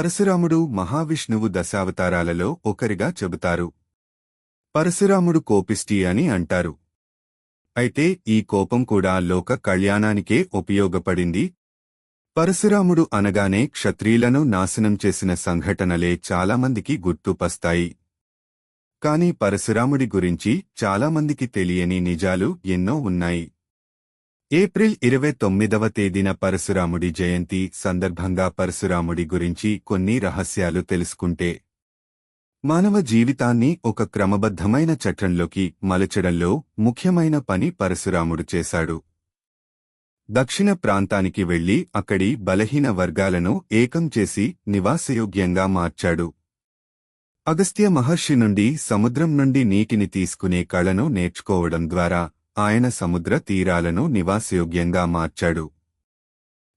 పరశురాముడు మహావిష్ణువు దశావతారాలలో ఒకరిగా చెబుతారు. పరశురాముడు కోపిష్టి అని అంటారు. అయితే ఈ కోపం కూడా లోక కళ్యాణానికే ఉపయోగపడింది. పరశురాముడు అనగానే క్షత్రియులను నాశనం చేసిన సంఘటనలే చాలామందికి గుర్తుపస్తాయి. కాని పరశురాముడి గురించి చాలామందికి తెలియని నిజాలు ఎన్నో ఉన్నాయి. ఏప్రిల్ 29వ తేదీన పరశురాముడి జయంతి సందర్భంగా పరశురాముడి గురించి కొన్ని రహస్యాలు తెలుసుకుంటే మానవ జీవితాన్ని ఒక క్రమబద్ధమైన చట్రంలోకి మలచడంలో ముఖ్యమైన పని పరశురాముడు చేశాడు. దక్షిణ ప్రాంతానికి వెళ్లి అక్కడి బలహీన వర్గాలను ఏకం చేసి నివాసయోగ్యంగా మార్చాడు. అగస్త్య మహర్షి నుండి సముద్రం నుండి నీటిని తీసుకునే కళను నేర్చుకోవడం ద్వారా ఆయన సముద్ర తీరాలను నివాసయోగ్యంగా మార్చాడు.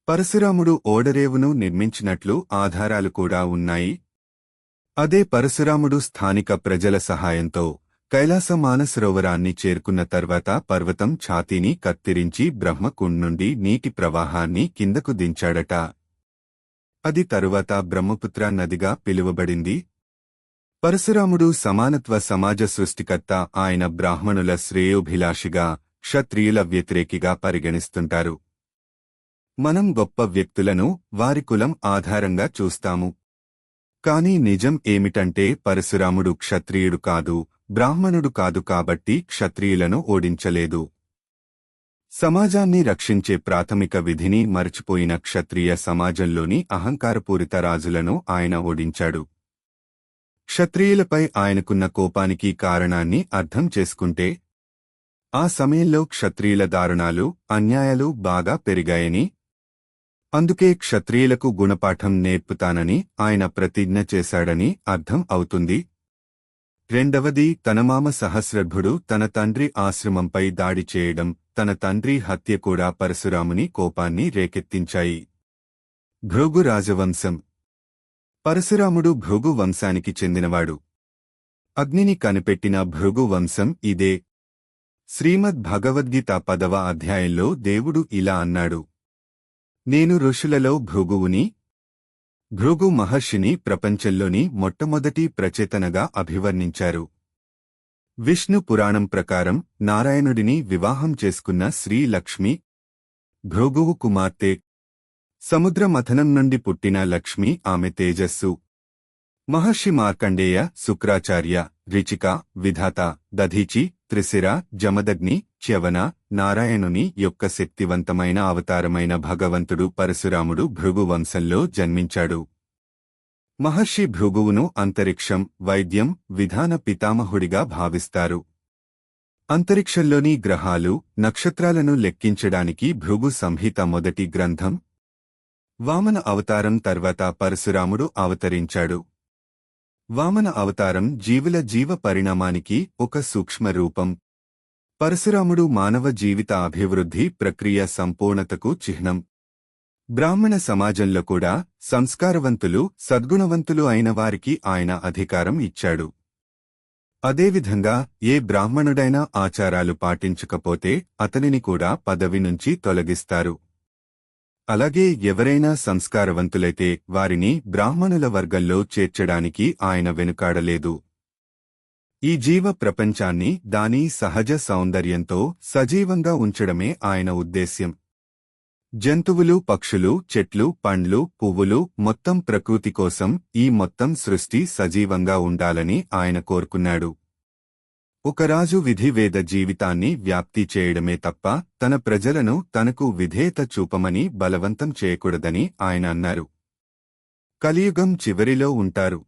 పరశురాముడు ఓడరేవును నిర్మించినట్లు ఆధారాలు కూడా ఉన్నాయి. అదే పరశురాముడు స్థానిక ప్రజల సహాయంతో కైలాస మానసరోవరాన్ని చేరుకున్న తర్వాత పర్వతం ఛాతీని కత్తిరించి బ్రహ్మకుండ్ నుండి నీటి ప్రవాహాన్ని కిందకు దించాడట. అది తరువాత బ్రహ్మపుత్ర నదిగా పిలువబడింది. పరశురాముడు సమానత్వ సమాజ సృష్టికర్త. ఆయన బ్రాహ్మణుల శ్రేయోభిలాషిగా, క్షత్రియుల వ్యతిరేకిగా పరిగణిస్తుంటారు. మనం గొప్ప వ్యక్తులను వారి కులం ఆధారంగా చూస్తాము. కాని నిజం ఏమిటంటే పరశురాముడు క్షత్రియుడు కాదు, బ్రాహ్మణుడు కాదు కాబట్టి క్షత్రియులను ఓడించలేదు. సమాజాన్ని రక్షించే ప్రాథమిక విధిని మరచిపోయిన క్షత్రియ సమాజంలోని అహంకారపూరిత రాజులను ఆయన ఓడించాడు. క్షత్రియులపై ఆయనకున్న కోపానికి కారణాన్ని అర్థం చేసుకుంటే ఆ సమయంలో క్షత్రియుల దారుణాలు, అన్యాయాలు బాగా పెరిగాయని, అందుకే క్షత్రియులకు గుణపాఠం నేర్పుతానని ఆయన ప్రతిజ్ఞ చేశాడని అర్థం అవుతుంది. రెండవది, తన మామ సహస్రభుడు తన తండ్రి ఆశ్రమంపై దాడి చేయడం, తన తండ్రి హత్య కూడా పరశురాముని కోపాన్ని రేకెత్తించాయి. భృగు రాజవంశం. పరశురాముడు భృగు వంశానికి చెందినవాడు. అగ్నిని కనిపెట్టిన భృగు వంశం ఇదే. శ్రీమద్ భగవద్గీత 10వ అధ్యాయంలో దేవుడు ఇలా అన్నాడు: నేను ఋషులలో భృగువుని. భృగు మహర్షిని ప్రపంచంలోని మొట్టమొదటి ప్రచేతనగా అభివర్ణించారు. విష్ణు పురాణం ప్రకారం నారాయణుడిని వివాహం చేసుకున్న శ్రీ లక్ష్మి భృగువు కుమార్తె. సముద్ర మథనం నుండి పుట్టిన లక్ష్మి ఆమె తేజస్సు. మహర్షి మార్కండేయ, శుక్రాచార్య, రిచిక, విధాత, దధీచి, త్రిశిర, జమదగ్ని, చ్యవన, నారాయణుని యొక్క శక్తివంతమైన అవతారమైన భగవంతుడు పరశురాముడు భృగు వంశంలో జన్మించాడు. మహర్షి భృగువును అంతరిక్షం, వైద్యం, విధాన పితామహుడిగా భావిస్తారు. అంతరిక్షంలోని గ్రహాలు, నక్షత్రాలను లెక్కించడానికి భృగు సంహిత మొదటి గ్రంథం. వామన అవతారం తర్వాత పరశురాముడు అవతరించాడు. వామన అవతారం జీవుల జీవ పరిణామానికి ఒక సూక్ష్మ రూపం. పరశురాముడు మానవ జీవిత అభివృద్ధి ప్రక్రియ సంపూర్ణతకు చిహ్నం. బ్రాహ్మణ సమాజంలో కూడా సంస్కారవంతులు, సద్గుణవంతులు అయిన వారికి ఆయన అధికారం ఇచ్చాడు. అదేవిధంగా ఏ బ్రాహ్మణుడైనా ఆచారాలు పాటించకపోతే అతనిని కూడా పదవి నుంచి తొలగిస్తారు. అలాగే ఎవరైనా సంస్కారవంతులైతే వారిని బ్రాహ్మణుల వర్గంలో చేర్చడానికి ఆయన వెనుకాడలేదు. ఈ జీవ ప్రపంచాన్ని దాని సహజ సౌందర్యంతో సజీవంగా ఉంచడమే ఆయన ఉద్దేశ్యం. జంతువులు, పక్షులు, చెట్లు, పండ్లు, పువ్వులు, మొత్తం ప్రకృతి కోసం ఈ మొత్తం సృష్టి సజీవంగా ఉండాలని ఆయన కోరుకున్నాడు. ఒక రాజు విధివేద జీవితాన్ని వ్యాప్తి చేయడమే తప్ప తన ప్రజలను తనకు విధేయత చూపమని బలవంతం చేయకూడదని ఆయన అన్నారు. కలియుగం చివరిలో ఉంటారు.